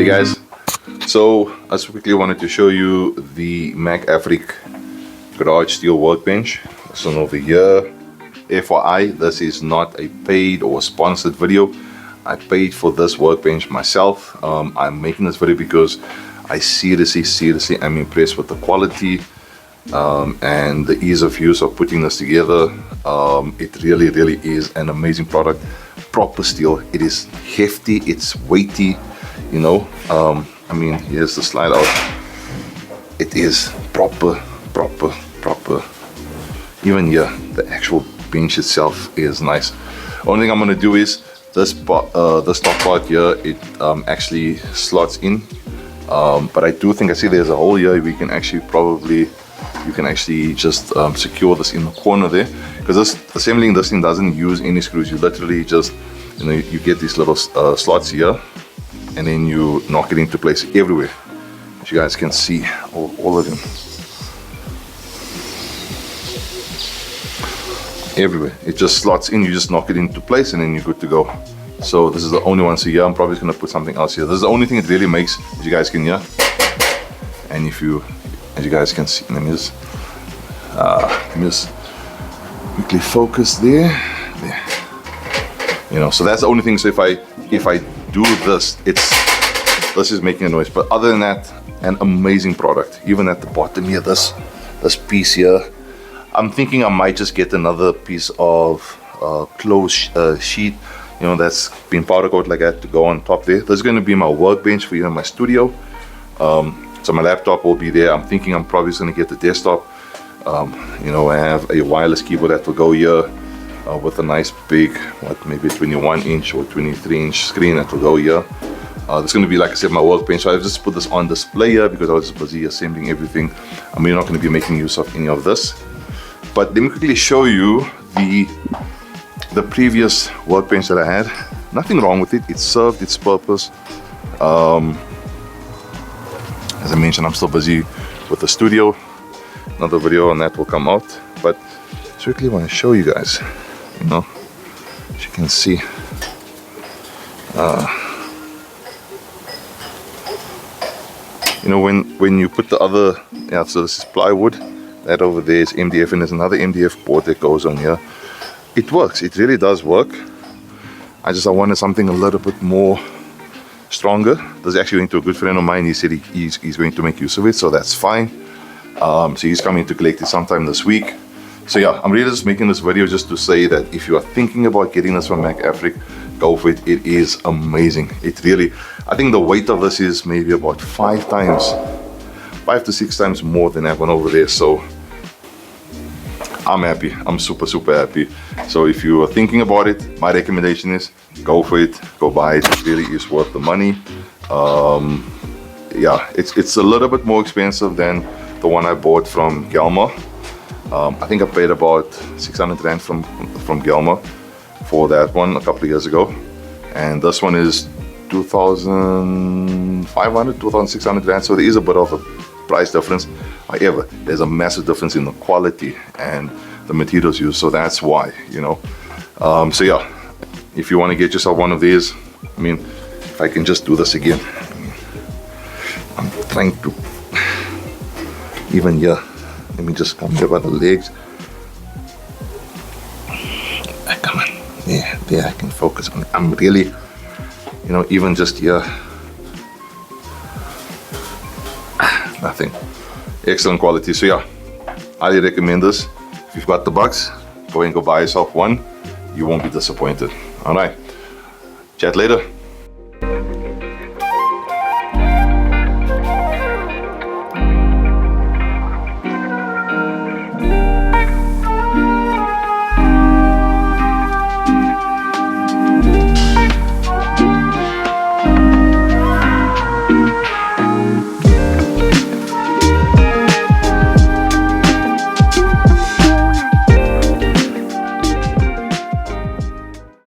Hey guys, so I just quickly wanted to show you the macafric garage steel workbench. This one over here. FYI, this is not a paid or sponsored video. I paid for this workbench myself. I'm making this video because I seriously am impressed with the quality and the ease of use of putting this together. It really is an amazing product. Proper steel. It is hefty, it's weighty, you know. I mean, here's the slide out. It is proper. Even here, the actual bench itself is nice. Only thing I'm gonna do is this part, the top part here, it actually slots in. But I do think, I see there's a hole here. We can actually you can actually just secure this in the corner there, because this assembling this thing doesn't use any screws. You literally just, you know, you get these little slots here, and then you knock it into place everywhere. As you guys can see, all of them, everywhere. It just slots in. You just knock it into place, and then you're good to go. So this is the only one. So here I'm probably going to put something else here. This is the only thing it really makes, as you guys can hear. And if you, as you guys can see, let me just quickly focus there. You know, so that's the only thing. So if I do this, this is making a noise. But other than that, an amazing product. Even at the bottom here, this piece here, I'm thinking I might just get another piece of closed sheet, you know, that's been powder coated like that, to go on top there. This is going to be my workbench for here in my studio. So my laptop will be there. I'm thinking I'm probably going to get the desktop. You know, I have a wireless keyboard that will go here with a nice big, maybe 21-inch or 23-inch screen that will go here. It's going to be, like I said, my workbench. So I just put this on display here because I was busy assembling everything. I'm really not going to be making use of any of this. But let me quickly show you the previous workbench that I had. Nothing wrong with it. It served its purpose. As I mentioned, I'm still busy with the studio. Another video on that will come out. But I quickly want to show you guys, you know, as you can see. You know, when you put the other, yeah, so this is plywood. That over there is MDF, and there's another MDF board that goes on here. It works. It really does work. I wanted something a little bit more stronger. This is actually going to a good friend of mine. He said he's going to make use of it, so that's fine. So he's coming to collect it sometime this week. So yeah, I'm really just making this video just to say that if you are thinking about getting this from macafric, go for it. It is amazing. It really, I think the weight of this is maybe about 5 to 6 times more than that one over there. So I'm happy. I'm super happy. So if you are thinking about it, my recommendation is go for it, go buy it. It really is worth the money. Yeah, it's a little bit more expensive than the one I bought from Gelma. I think I paid about 600 Rand from Gelma for that one a couple of years ago, and this one is 2,500, 2,600 Rand. So there is a bit of a price difference. However, there's a massive difference in the quality and the materials used, so that's why, you know. So yeah, if you want to get yourself one of these, I mean, if I can just do this again, I mean, I'm trying to, even here, let me just come here by the legs. Come on, yeah, there I can focus on. I'm really, you know, even just here, nothing. Excellent quality. So yeah, highly recommend this. If you've got the bucks, go and go buy yourself one. You won't be disappointed. All right, chat later.